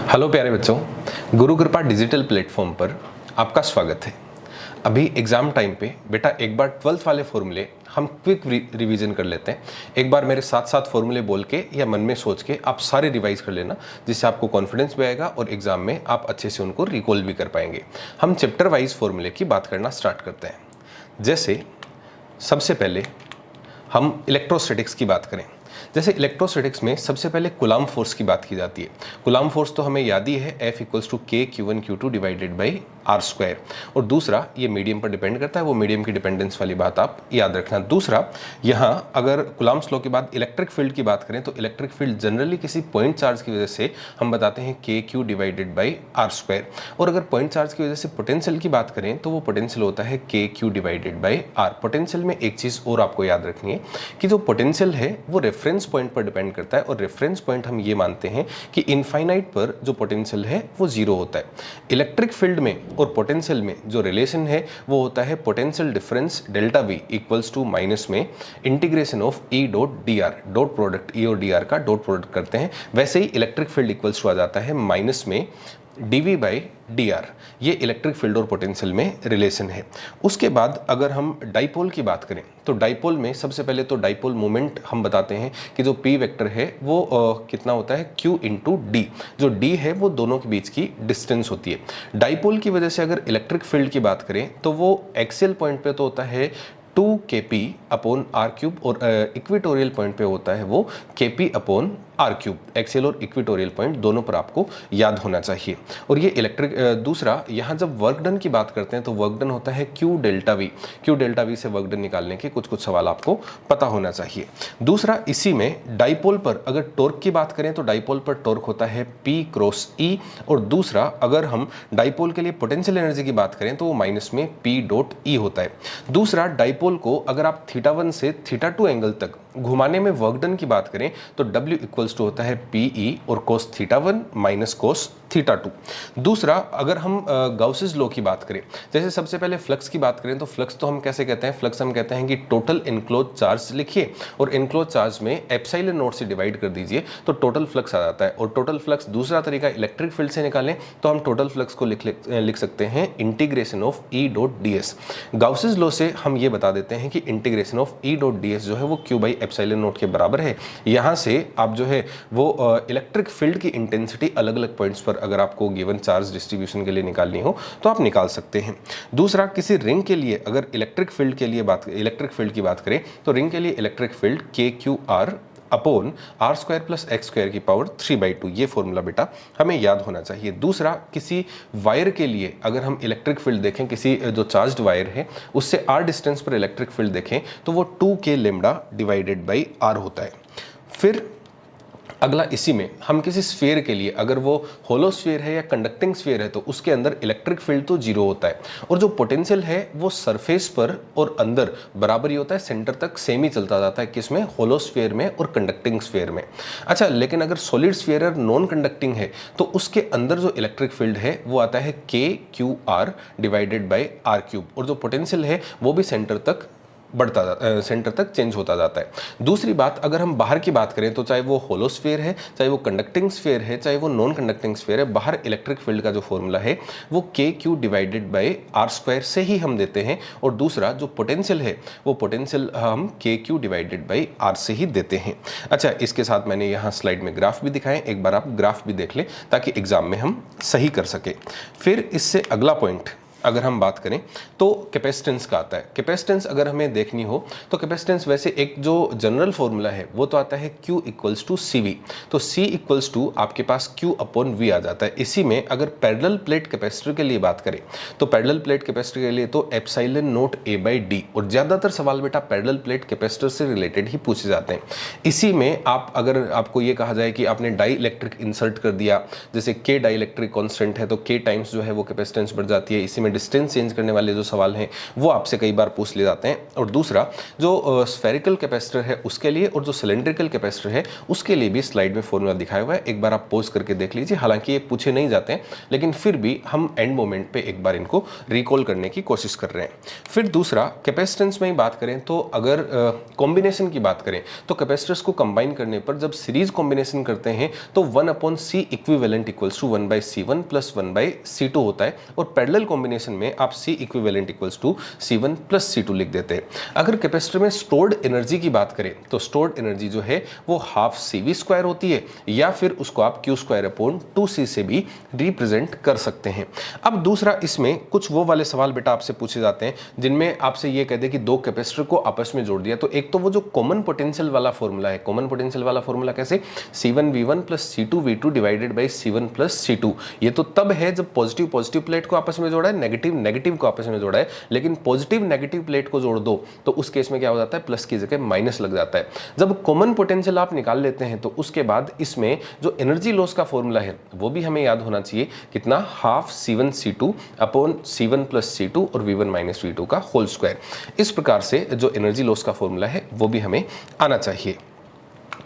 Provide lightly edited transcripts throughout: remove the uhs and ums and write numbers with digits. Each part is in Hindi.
हेलो प्यारे बच्चों, गुरु कृपा डिजिटल प्लेटफॉर्म पर आपका स्वागत है। अभी एग्ज़ाम टाइम पे बेटा एक बार 12th वाले फॉर्मूले हम क्विक रिवीजन कर लेते हैं। एक बार मेरे साथ साथ फॉर्मूले बोल के या मन में सोच के आप सारे रिवाइज कर लेना, जिससे आपको कॉन्फिडेंस भी आएगा और एग्जाम में आप अच्छे से उनको रिकॉल भी कर पाएंगे। हम चैप्टर वाइज फॉर्मूले की बात करना स्टार्ट करते हैं। जैसे सबसे पहले हम इलेक्ट्रोस्टैटिक्स की बात करें। जैसे इलेक्ट्रोस्टैटिक्स में सबसे पहले कूलाम्ब फोर्स की बात की जाती है। कूलाम्ब फोर्स तो हमें याद ही है, F इक्वल्स टू के Q1 Q2 divided by are square. और दूसरा, ये मीडियम पर डिपेंड करता है, वो मीडियम की डिपेंडेंस वाली बात आप याद रखना। दूसरा, यहाँ अगर कूलाम्ब्स लॉ के बाद इलेक्ट्रिक फील्ड की बात करें तो इलेक्ट्रिक फील्ड जनरली किसी पॉइंट चार्ज की वजह से हम बताते हैं K Q divided by are square. और अगर पॉइंट चार्ज की वजह से पोटेंशियल की बात करें तो वो पोटेंशियल होता है K Q divided by R. Potential में एक चीज़ और आपको याद रखनी है कि जो पोटेंशियल है वो रेफरेंस पॉइंट पर डिपेंड करता है, और रेफरेंस पॉइंट हम ये मानते हैं कि इनफाइनाइट पर जो पोटेंशियल है वो जीरो होता है। इलेक्ट्रिक फील्ड में और पोटेंशियल में जो रिलेशन है वो होता है potential difference delta V equals to minus में integration of E dot d r. Dot product E और डी आर का डॉट प्रोडक्ट करते हैं, वैसे ही इलेक्ट्रिक फील्ड इक्वल्स टू आ जाता है माइनस में dv बाई डी आर। ये इलेक्ट्रिक फील्ड और पोटेंशियल में रिलेशन है। उसके बाद अगर हम डाइपोल की बात करें तो डाइपोल में सबसे पहले तो डाइपोल मोमेंट हम बताते हैं कि जो p वेक्टर है वो कितना होता है q इंटू डी। जो d है वो दोनों के बीच की डिस्टेंस होती है। डाइपोल की वजह से अगर इलेक्ट्रिक फील्ड की बात करें तो वो एक्सियल पॉइंट पे तो होता है 2kp अपॉन आर क्यूब, और इक्वेटोरियल पॉइंट पे होता है वो kp upon R cube. Axial और इक्वेटोरियल पॉइंट दोनों पर आपको याद होना चाहिए। और ये इलेक्ट्रिक दूसरा, यहाँ जब वर्क डन की बात करते हैं तो वर्क डन होता है Q delta we. Q delta we से वर्क डन निकालने के कुछ कुछ सवाल आपको पता होना चाहिए। दूसरा, इसी में डाइपोल पर अगर टॉर्क की बात करें तो डाइपोल पर टॉर्क होता है P क्रॉस E। और दूसरा, अगर हम डाइपोल के लिए पोटेंशियल एनर्जी की बात करें तो वो माइनस में P डॉट E होता है। दूसरा, डाइपोल को अगर आप θ1 से θ2 एंगल तक घुमाने में वर्क डन की बात करें तो W इक्वल्स टू होता है PE और cos θ1 माइनस cos θ2। दूसरा, अगर हम गाउसेस लॉ की बात करें, जैसे सबसे पहले फ्लक्स की बात करें तो फ्लक्स तो हम कैसे कहते हैं, फ्लक्स हम कहते हैं कि टोटल इनक्लोज चार्ज लिखिए और इनक्लोज चार्ज में एप्सिलॉन नॉट से डिवाइड कर दीजिए तो टोटल फ्लक्स आ जाता है। और टोटल फ्लक्स दूसरा तरीका इलेक्ट्रिक फील्ड से निकालें तो हम टोटल फ्लक्स को लिख सकते हैं integration of E dot d s. Gauss's law से हम ये बता देते हैं कि integration of E dot d s जो है वो Q बाई एप्सिलॉन नॉट के बराबर है। यहाँ से आप जो है वो इलेक्ट्रिक फील्ड की इंटेंसिटी अलग अलग पॉइंट्स पर अगर आपको गिवन चार्ज डिस्ट्रीब्यूशन के लिए निकालनी हो तो आप निकाल सकते हैं। दूसरा, किसी रिंग के लिए अगर इलेक्ट्रिक फील्ड की बात करें तो रिंग के लिए electric field K Q R upon are square plus X square की पावर 3/2। ये फॉर्मूला बेटा हमें याद होना चाहिए। दूसरा, किसी वायर के लिए अगर हम इलेक्ट्रिक फील्ड देखें, किसी जो चार्ज्ड वायर है उससे आर डिस्टेंस पर इलेक्ट्रिक फील्ड देखें तो वो 2k lambda divided by are होता है। फिर अगला, इसी में हम किसी स्फीयर के लिए, अगर वो होलो स्फीयर है या कंडक्टिंग स्फीयर है तो उसके अंदर इलेक्ट्रिक फील्ड तो जीरो होता है, और जो पोटेंशियल है वो सरफेस पर और अंदर बराबर ही होता है, सेंटर तक सेम ही चलता जाता है। किसमें, होलो स्फीयर में और कंडक्टिंग स्फीयर में। अच्छा, लेकिन अगर सॉलिड स्फीयर और नॉन कंडक्टिंग है तो उसके अंदर जो इलेक्ट्रिक फील्ड है वो आता है K Q R divided by R cube, और जो पोटेंशियल है वो भी सेंटर तक चेंज होता जाता है। दूसरी बात, अगर हम बाहर की बात करें तो चाहे वो होलो स्फीयर है, चाहे वो कंडक्टिंग स्फीयर है, चाहे वो नॉन कंडक्टिंग स्फीयर है, बाहर इलेक्ट्रिक फील्ड का जो फॉर्मूला है वो K Q divided by are square से ही हम देते हैं। और दूसरा, जो पोटेंशियल है वो पोटेंशियल हम के क्यू डिवाइडेड बाई आर से ही देते हैं। अच्छा, इसके साथ मैंने यहाँ स्लाइड में ग्राफ भी दिखाएं, एक बार आप ग्राफ भी देख लें ताकि एग्जाम में हम सही कर सके। फिर इससे अगला पॉइंट अगर हम बात करें तो कैपेसिटेंस का आता है। कैपेसिटेंस अगर हमें देखनी हो तो कैपेसिटेंस वैसे एक जो जनरल फॉर्मूला है वो तो आता है Q equals to C V. तो C इक्वल्स टू आपके पास Q अपॉन V आ जाता है। इसी में अगर पैरेलल प्लेट कैपेसिटर के लिए बात करें तो पैरेलल प्लेट कैपेसिटर के लिए तो epsilon not A by D, और ज़्यादातर सवाल बेटा पैरेलल प्लेट कैपेसिटर से रिलेटेड ही पूछे जाते हैं। इसी में आप, अगर आपको ये कहा जाए कि आपने डाई इलेक्ट्रिक इंसर्ट कर दिया, जैसे K डाई इलेक्ट्रिक कॉन्स्टेंट है तो K टाइम्स जो है वो कैपेसिटेंस बढ़ जाती है। इसी में में डिस्टेंस चेंज करने वाले जो सवाल हैं वो आपसे कई बार पूछ लिए जाते हैं। और दूसरा जो स्फेरिकल कैपेसिटर है उसके लिए और जो सिलेंड्रिकल कैपेसिटर है उसके लिए भी स्लाइड में फॉर्मूला दिखाया हुआ है, एक बार आप पोज करके देख लीजिए। हालांकि ये पूछे नहीं जाते हैं लेकिन फिर भी हम एंड मोमेंट पे एक बार इनको रिकॉल करने की कोशिश कर रहे हैं। फिर दूसरा कैपेसिटेंस में ही बात करें तो अगर कॉम्बिनेशन की बात करें तो कैपेसिटर्स को कंबाइन करने पर जब सीरीज कॉम्बिनेशन करते हैं तो 1/C equivalent equals to 1/C1 plus 1/C2 होता है, और पैरेलल कॉम्बिनेशन में आप C equivalent equals to C1 plus C2 लिख देते हैं। अगर कैपेसिटर में स्टोर्ड एनर्जी की बात करें तो स्टोर्ड एनर्जी जो है वो हाफ CV² होती है, या फिर उसको आप Q²/2C से भी रिप्रेजेंट कर सकते हैं। अब दूसरा इसमें कुछ वो वाले सवाल बेटा आपसे पूछे जाते हैं जिनमें आपसे ये कह दे कि दो कैपेसिटर को आपस में जोड़ दिया, तो एक तो वो जो कॉमन पोटेंशियल वाला फॉर्मूला है, कॉमन पोटेंशियल वाला फॉर्मूला कैसे, C1V1 plus C2V2 divided by C1 plus C2। ये तो तब है जब पॉजिटिव पॉजिटिव प्लेट को आपस में जोड़ा है, नेगेटिव नेगेटिव को आपस में जोड़ा है, लेकिन पॉजिटिव नेगेटिव प्लेट को जोड़ दो तो उस केस में क्या हो जाता है, प्लस की जगह माइनस लग जाता है। जब कॉमन पोटेंशियल आप निकाल लेते हैं तो उसके बाद इसमें जो एनर्जी लॉस का फॉर्मूला है वो भी हमें याद होना चाहिए, कितना, half C1C2 upon C1 plus C2 और V1 माइनस V2 का होल स्क्वायर। इस प्रकार से जो एनर्जी लॉस का फॉर्मूला है वो भी हमें आना चाहिए।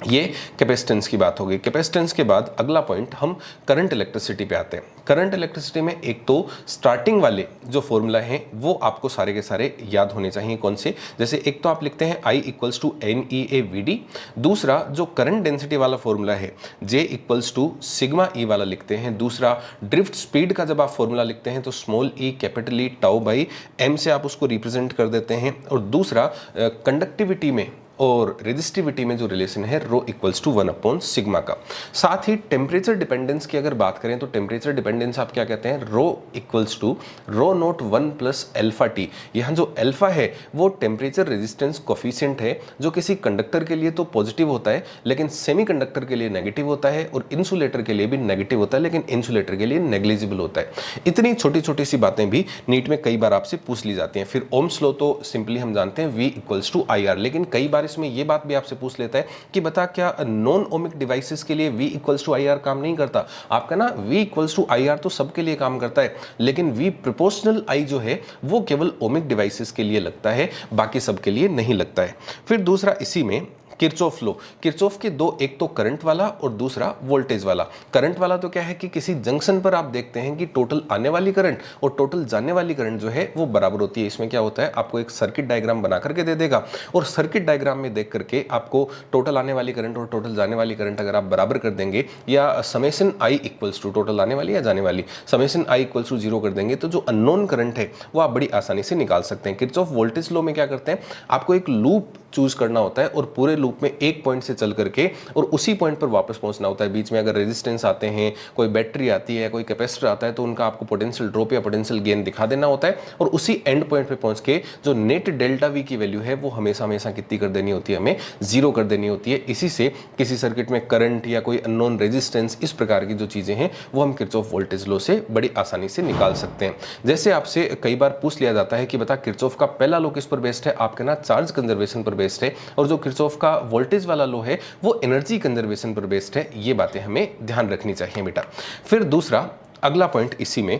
ये कैपेसिटेंस की बात होगी। कैपेसिटेंस के बाद अगला पॉइंट हम करंट इलेक्ट्रिसिटी पे आते हैं। करंट इलेक्ट्रिसिटी में एक तो स्टार्टिंग वाले जो फॉर्मूला हैं वो आपको सारे के सारे याद होने चाहिए। कौन से, जैसे एक तो आप लिखते हैं I इक्वल्स टू NEAVD, दूसरा जो करंट डेंसिटी वाला फॉर्मूला है J equals to sigma E वाला लिखते हैं, दूसरा ड्रिफ्ट स्पीड का जब आप फॉर्मूला लिखते हैं तो small e capital E tau by m से आप उसको रिप्रेजेंट कर देते हैं, और दूसरा कंडक्टिविटी में और रेजिस्टिविटी में जो रिलेशन है रो इक्वल्स टू 1/सिग्मा का। साथ ही टेम्परेचर डिपेंडेंस की अगर बात करें तो टेम्परेचर डिपेंडेंस आप क्या कहते हैं, rho equals to rho naught 1 plus alpha t. यहाँ जो अल्फा है वो टेम्परेचर रेजिस्टेंस कोफिशिएंट है जो किसी कंडक्टर के लिए तो पॉजिटिव होता है लेकिन सेमीकंडक्टर के लिए नेगेटिव होता है, और इंसुलेटर के लिए भी नेगेटिव होता है लेकिन इंसुलेटर के लिए नेग्लिजिबल होता है। इतनी छोटी छोटी सी बातें भी नीट में कई बार आपसे पूछ ली जाती हैं। फिर ओम्स लॉ तो सिंपली हम जानते हैं V इक्वल्स टू IR, लेकिन कई बार इसमें ये बात भी आपसे पूछ लेता है कि बता क्या नॉन ओमिक डिवाइसेस के लिए V इक्वल्स टू IR काम नहीं करता। आपका ना V इक्वल्स टू IR तो सबके लिए काम करता है, लेकिन V प्रोपोर्शनल I जो है वो केवल ओमिक डिवाइसेस के लिए लगता है, बाकी सबके लिए नहीं लगता है। फिर दूसरा इसी में किरचॉफ लॉ, किरचॉफ के दो, एक तो करंट वाला और दूसरा वोल्टेज वाला। करंट वाला तो क्या है कि किसी जंक्शन पर आप देखते हैं कि टोटल आने वाली करंट और टोटल जाने वाली करंट जो है वो बराबर होती है। इसमें क्या होता है, आपको एक सर्किट डायग्राम बना करके दे देगा, और सर्किट डायग्राम में देख करके आपको टोटल आने वाली करंट और टोटल जाने वाली करंट अगर आप बराबर कर देंगे, या summation I equals to total आने वाली या जाने वाली समेशन I इक्वल्स टू 0 कर देंगे तो जो अननोन करंट है वो आप बड़ी आसानी से निकाल सकते हैं। किरचॉफ वोल्टेज लॉ में क्या करते हैं, आपको एक लूप चूज करना होता है और पूरे लूप में एक पॉइंट से चल करके और उसी पॉइंट पर वापस पहुंचना होता है। बीच में अगर रेजिस्टेंस आते हैं, कोई बैटरी आती है, कोई कैपेसिटर आता है, तो उनका आपको पोटेंशियल ड्रॉप या पोटेंशियल गेन दिखा देना होता है, और उसी एंड पॉइंट पे पहुंच के जो नेट डेल्टा V की वैल्यू है वो हमेशा हमेशा कितनी कर देनी होती है, हमें 0 कर देनी होती है। इसी से किसी सर्किट में करंट या कोई अननोन रेजिस्टेंस, इस प्रकार की जो चीजें हैं वो हम किरचॉफ वोल्टेज लॉ से बड़ी आसानी से निकाल सकते हैं। जैसे आपसे कई बार पूछ लिया जाता है कि बता किरचॉफ का पहला लॉ किस पर बेस्ड है, आप कहना चार्ज कंजर्वेशन पर बेस्ड है, और जो किरचॉफ का वोल्टेज वाला लॉ है वो एनर्जी कंजर्वेशन पर बेस्ड है। ये बातें हमें ध्यान रखनी चाहिए बेटा। फिर दूसरा अगला पॉइंट इसी में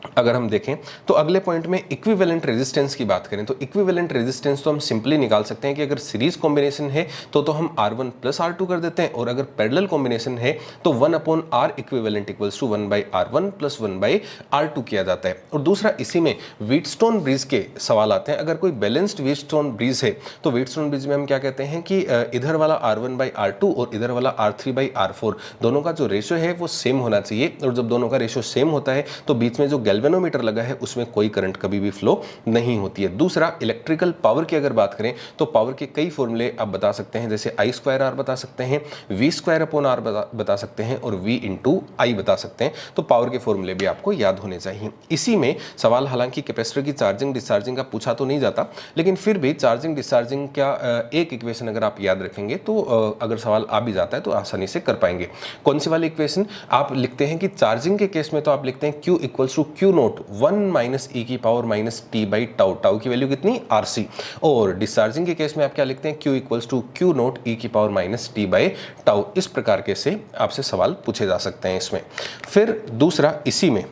अगर हम देखें तो अगले पॉइंट में इक्विवेलेंट रेजिस्टेंस की बात करें तो इक्विवेलेंट रेजिस्टेंस तो हम सिंपली निकाल सकते हैं कि अगर सीरीज कॉम्बिनेशन है तो हम R1 प्लस R2 कर देते हैं, और अगर पैरेलल कॉम्बिनेशन है तो 1/R equivalent equals to 1/R1 plus 1/R2 किया जाता है। और दूसरा इसी में व्हीटस्टोन ब्रिज के सवाल आते हैं। अगर कोई बैलेंस्ड व्हीटस्टोन ब्रिज है तो व्हीटस्टोन ब्रिज में हम क्या कहते हैं कि इधर वाला R1/R2 और इधर वाला R3/R4 दोनों का जो रेशियो है वो सेम होना चाहिए, और जब दोनों का रेशियो सेम होता है तो बीच में जो गैल्वेनोमीटर लगा है उसमें कोई करंट कभी भी फ्लो नहीं होती है। दूसरा इलेक्ट्रिकल पावर की अगर बात करें तो पावर के कई फॉर्मूले आप बता सकते हैं, जैसे I²R बता सकते हैं, V²/R बता सकते हैं, और V इंटू I बता सकते हैं। तो पावर के फॉर्मूले भी आपको याद होने चाहिए। इसी में सवाल हालांकि कैपेसिटर की चार्जिंग डिस्चार्जिंग का पूछा तो नहीं जाता, लेकिन फिर भी चार्जिंग डिस्चार्जिंग का एक इक्वेशन अगर आप याद रखेंगे तो अगर सवाल आ भी जाता है तो आसानी से कर पाएंगे। कौन सी वाली इक्वेशन, आप लिखते हैं कि चार्जिंग के केस में तो आप लिखते हैं Q equals to Q naught 1 minus e की power minus t by tau, tau की वैल्यू कितनी RC, और डिस्चार्जिंग के केस में आप क्या लिखते हैं Q equals to Q naught e की power minus t by tau. इस प्रकार के से आपसे सवाल पूछे जा सकते हैं इसमें। फिर दूसरा इसी में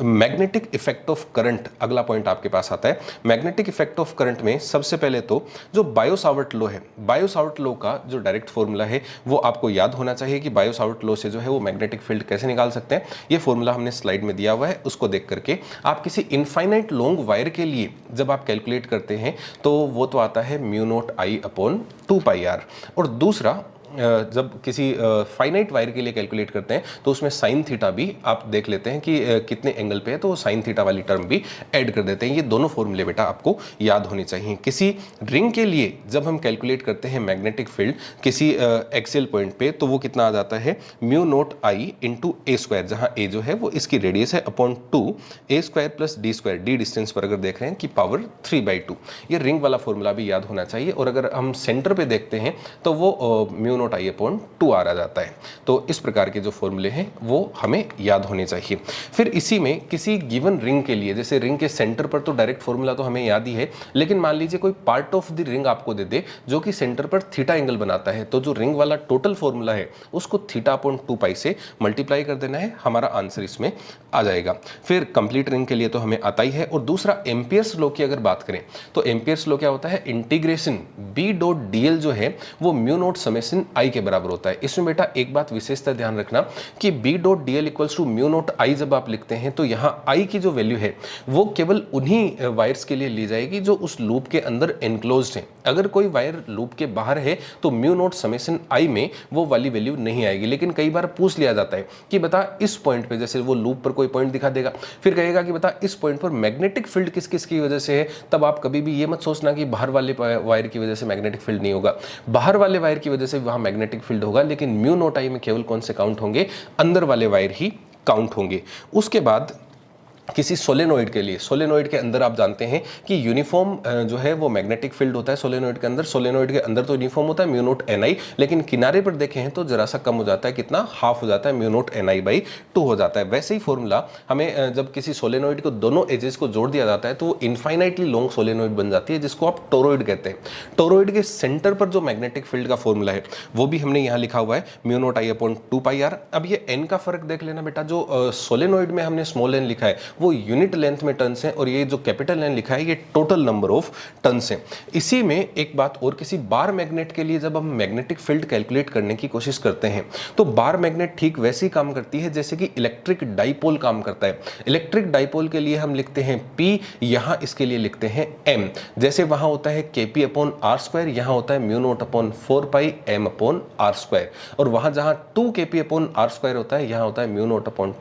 मैग्नेटिक इफेक्ट ऑफ करंट अगला पॉइंट आपके पास आता है। मैग्नेटिक इफेक्ट ऑफ करंट में सबसे पहले तो जो बायो-सावर्ट लॉ है, बायो-सावर्ट लॉ का जो डायरेक्ट फॉर्मूला है वो आपको याद होना चाहिए कि बायो-सावर्ट लॉ से जो है वो मैग्नेटिक फील्ड कैसे निकाल सकते हैं। ये फॉर्मूला हमने स्लाइड में दिया हुआ है, उसको देख करके आप किसी इनफाइनाइट लॉन्ग वायर के लिए जब आप कैलकुलेट करते हैं तो वो तो आता है म्यू नॉट आई अपॉन 2πr। और दूसरा जब किसी फाइनाइट वायर के लिए कैलकुलेट करते हैं तो उसमें साइन थीटा भी आप देख लेते हैं कि कितने एंगल पे है, तो साइन थीटा वाली टर्म भी ऐड कर देते हैं। ये दोनों फॉर्मूले बेटा आपको याद होने चाहिए। किसी रिंग के लिए जब हम कैलकुलेट करते हैं मैग्नेटिक फील्ड किसी एक्सियल पॉइंट पे, तो वो कितना आ जाता है mu naught I into a square, जहाँ ए जो है वो इसकी रेडियस है, upon 2 a square plus d square, d distance पर अगर देख रहे हैं कि पावर 3/2। ये रिंग वाला फॉर्मूला भी याद होना चाहिए। और अगर हम सेंटर पे देखते हैं तो वो म्यू नॉट आई अपॉन 2r आ जाता है। तो इस प्रकार के जो फॉर्मूले हैं वो हमें याद होने चाहिए। फिर इसी में किसी गिवन रिंग के लिए, जैसे रिंग के सेंटर पर तो डायरेक्ट फॉर्मूला तो हमें याद ही है, लेकिन मान लीजिए कोई पार्ट ऑफ द रिंग आपको दे दे जो कि सेंटर पर थीटा एंगल बनाता है, तो जो रिंग वाला टोटल फॉर्मूला है उसको थीटा अपॉन 2π से मल्टीप्लाई कर देना है, हमारा आंसर इसमें आ जाएगा। फिर कंप्लीट रिंग के लिए तो हमें आता ही है। और दूसरा एम्पियर्स लॉ की अगर बात करें तो एम्पियर्स लॉ क्या होता है, इंटीग्रेशन बी डॉट डीएल जो है वो म्यू नॉट समेशन आई के बराबर होता है। इसमें बेटा एक बात विशेषता ध्यान रखना कि B dot d l equals to mu naught I जब आप लिखते हैं तो यहाँ आई की जो वैल्यू है वो केवल उन्हीं वायर्स के लिए ली जाएगी जो उस लूप के अंदर एनक्लोज्ड है। अगर कोई वायर लूप के बाहर है तो म्यू नॉट समेशन आई में वो वाली वैल्यू नहीं आएगी। लेकिन कई बार पूछ लिया जाता है कि बता इस पॉइंट पे, जैसे वो लूप पर कोई पॉइंट दिखा देगा, फिर कहेगा कि बता इस पॉइंट पर मैग्नेटिक फील्ड किस किस की वजह से है, तब आप कभी भी ये मत सोचना कि बाहर वाले वायर की वजह से मैग्नेटिक फील्ड नहीं होगा। बाहर वाले वायर की वजह से वहां मैग्नेटिक फील्ड होगा, लेकिन म्यू नॉट आई में केवल कौन से काउंट होंगे, अंदर वाले वायर ही काउंट होंगे। उसके बाद किसी सोलेनोइड के लिए, सोलेनोइड के अंदर आप जानते हैं कि यूनिफॉर्म जो है वो मैग्नेटिक फील्ड होता है सोलेनोइड के अंदर। सोलेनोइड के अंदर तो यूनिफॉर्म होता है म्यू नॉट एन आई, लेकिन किनारे पर देखें हैं तो जरा सा कम हो जाता है। कितना, हाफ हो जाता है, mu not an I by 2 हो जाता है। वैसे ही फॉर्मूला हमें जब किसी सोलेनोइड को दोनों एजेस को जोड़ दिया जाता है तो वो इनफाइनाइटली लॉन्ग सोलेनोइड बन जाती है, जिसको आप टोरोइड कहते हैं। टोरोइड के सेंटर पर जो मैग्नेटिक फील्ड का फॉर्मूला है वो भी हमने यहाँ लिखा हुआ है, म्यू नॉट आई अपॉन 2πr। अब ये एन का फर्क देख लेना बेटा, जो सोलेनोइड में हमने स्मॉल एन लिखा है वो यूनिट लेंथ में टर्न्स हैं, और ये जो कैपिटल एन लिखा है ये टोटल नंबर ऑफ टर्न्स हैं। इसी में एक बात और, किसी बार मैग्नेट के लिए जब हम मैग्नेटिक फील्ड कैलकुलेट करने की कोशिश करते हैं तो बार मैग्नेट ठीक वैसे ही काम करती है जैसे कि इलेक्ट्रिक डाइपोल काम करता है। इलेक्ट्रिक डाइपोल के लिए हम लिखते हैं P, यहां इसके लिए लिखते हैं M। जैसे वहां होता है Kp अपॉन आर स्क्वायर, यहां होता है mu naught upon 4π M upon are square. और वहां जहां 2Kp अपॉन आर स्क्वायर होता है यहां होता है mu naught upon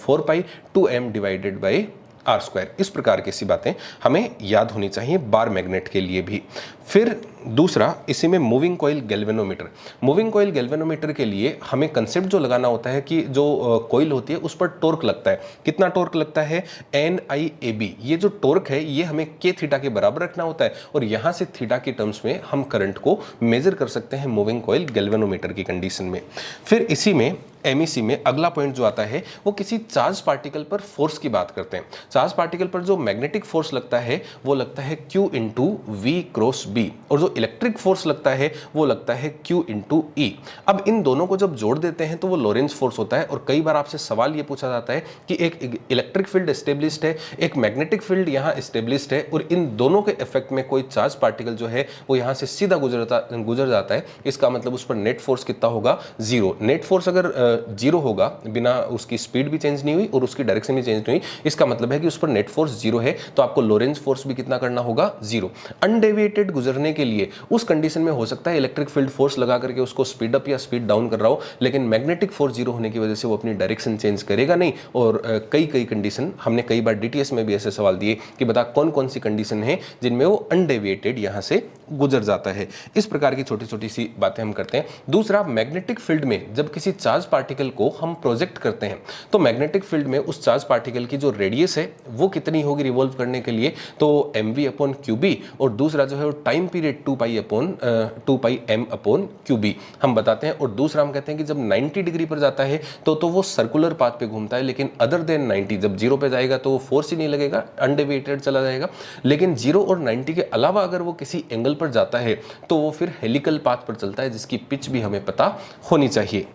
4π 2M divided by are square. इस प्रकार की सी बातें हमें याद होनी चाहिए बार मैग्नेट के लिए भी। फिर दूसरा इसी में moving coil galvanometer. Moving coil galvanometer के लिए हमें कंसेप्ट जो लगाना होता है कि जो कॉइल होती है उस पर टॉर्क लगता है। कितना टॉर्क लगता है, NIAB। ये जो टॉर्क है ये हमें K थीटा के बराबर रखना होता है, और यहाँ से थीटा की टर्म्स में हम करंट को मेजर कर सकते हैं मूविंग कॉइल गैल्वेनोमीटर की कंडीशन में। फिर इसी में MEC में अगला पॉइंट जो आता है वो किसी चार्ज पार्टिकल पर फोर्स की बात करते हैं। चार्ज पार्टिकल पर जो मैग्नेटिक फोर्स लगता है वो लगता है Q into V cross B, और जो इलेक्ट्रिक फोर्स लगता है वो लगता है Q इंटू E। अब इन दोनों को जब जोड़ देते हैं तो वो लॉरेंज फोर्स होता है। और कई बार आपसे सवाल ये पूछा जाता है कि एक इलेक्ट्रिक फील्ड एस्टेब्लिश्ड है, एक मैग्नेटिक फील्ड यहाँ एस्टेब्लिश्ड है, और इन दोनों के इफेक्ट में कोई चार्ज पार्टिकल जो है वो यहाँ से सीधा गुजर जाता है। इसका मतलब उस पर नेट फोर्स कितना होगा, 0। नेट फोर्स अगर 0 होगा, बिना उसकी स्पीड भी चेंज नहीं हुई और उसकी डायरेक्शन भी चेंज नहीं हुई, इसका मतलब है कि उस पर नेट फोर्स 0 है, तो आपको लॉरेंज फोर्स भी कितना करना होगा, 0। अनडेविएटेड गुजरने के लिए उस कंडीशन में हो सकता है इलेक्ट्रिक फील्ड फोर्स लगा करके उसको स्पीड अप या स्पीड डाउन कर रहा हो, लेकिन मैग्नेटिक फोर्स 0 होने की वजह से वो अपनी डायरेक्शन चेंज करेगा नहीं। और कई कंडीशन हमने कई बार DTS में भी ऐसे सवाल दिए कि बता कौन कौन सी कंडीशन है जिनमें वो अनडेविएटेड यहां से गुजर जाता है। इस प्रकार की छोटी छोटी सी बातें हम करते हैं। दूसरा, मैग्नेटिक फील्ड में जब किसी चार्ज पार्टिकल को हम प्रोजेक्ट करते हैं तो मैग्नेटिक फील्ड में उस चार्ज पार्टिकल की जो रेडियस है वो कितनी होगी रिवॉल्व करने के लिए, तो mv अपॉन QB, और दूसरा जो है वो time period 2π m upon QB हम बताते हैं। और दूसरा हम कहते हैं कि जब 90 डिग्री पर जाता है तो वो सर्कुलर पाथ पे घूमता है, लेकिन अदर देन 90, जब 0 पे जाएगा तो वो फोर्स ही नहीं लगेगा, अनडेविएटेड चला जाएगा। लेकिन 0 और 90 के अलावा अगर वो किसी एंगल पर जाता है तो वो फिर हेलिकल पाथ पर चलता है, जिसकी पिच भी हमें पता होनी चाहिए।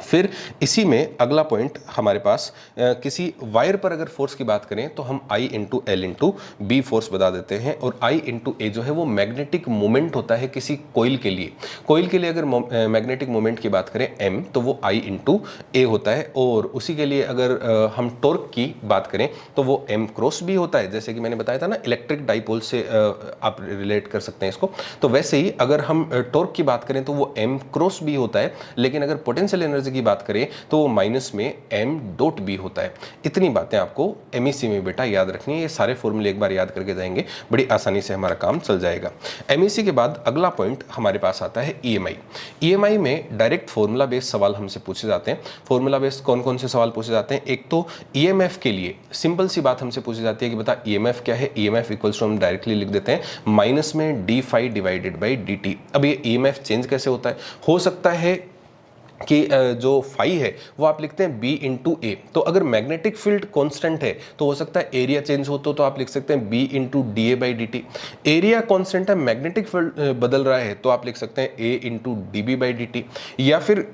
फिर इसी में अगला पॉइंट हमारे पास किसी वायर पर अगर फोर्स की बात करें तो हम I into L into B force बता देते हैं, और I इंटू ए जो है वो मैग्नेटिक मोमेंट होता है किसी कोइल के लिए। कोइल के लिए अगर मैग्नेटिक मोमेंट की बात करें M, तो वो I इंटू ए होता है। और उसी के लिए अगर हम टॉर्क की बात करें तो वो M क्रॉस B होता है, जैसे कि मैंने बताया था ना, इलेक्ट्रिक डाइपोल से आप रिलेट कर सकते हैं इसको। तो वैसे ही अगर हम टॉर्क की बात करें तो वो M क्रॉस B होता है, लेकिन अगर पोटेंशियल एनर्जी की बात करें तो वो माइनस में m डॉट बी होता है। इतनी बातें आपको एमईसी में बेटा याद रखनी है। ये सारे फॉर्मूले एक बार याद करके जाएंगे, बड़ी आसानी से हमारा काम चल जाएगा। एमईसी के बाद अगला पॉइंट हमारे पास आता है ईएमआई। ईएमआई में डायरेक्ट फॉर्मूला बेस्ड सवाल हमसे पूछे जाते हैं। फॉर्मूला बेस्ड कौन कौन से सवाल पूछे जाते हैं? एक तो ईएमएफ के लिए सिंपल सी बात हमसे पूछी जाती है कि बता ईएमएफ क्या है। ईएमएफ इक्वल्स टू हम डायरेक्टली लिख देते हैं माइनस में D phi divided by D T. अब ये ईएमएफ चेंज कैसे होता है? हो सकता है कि जो फाई है वो आप लिखते हैं बी इंटू ए। तो अगर मैग्नेटिक फील्ड कांस्टेंट है तो हो सकता है एरिया चेंज हो, तो आप लिख सकते हैं B into d A by D t. Area constant है, मैग्नेटिक फील्ड बदल रहा है, तो आप लिख सकते हैं A into d B by D t. या फिर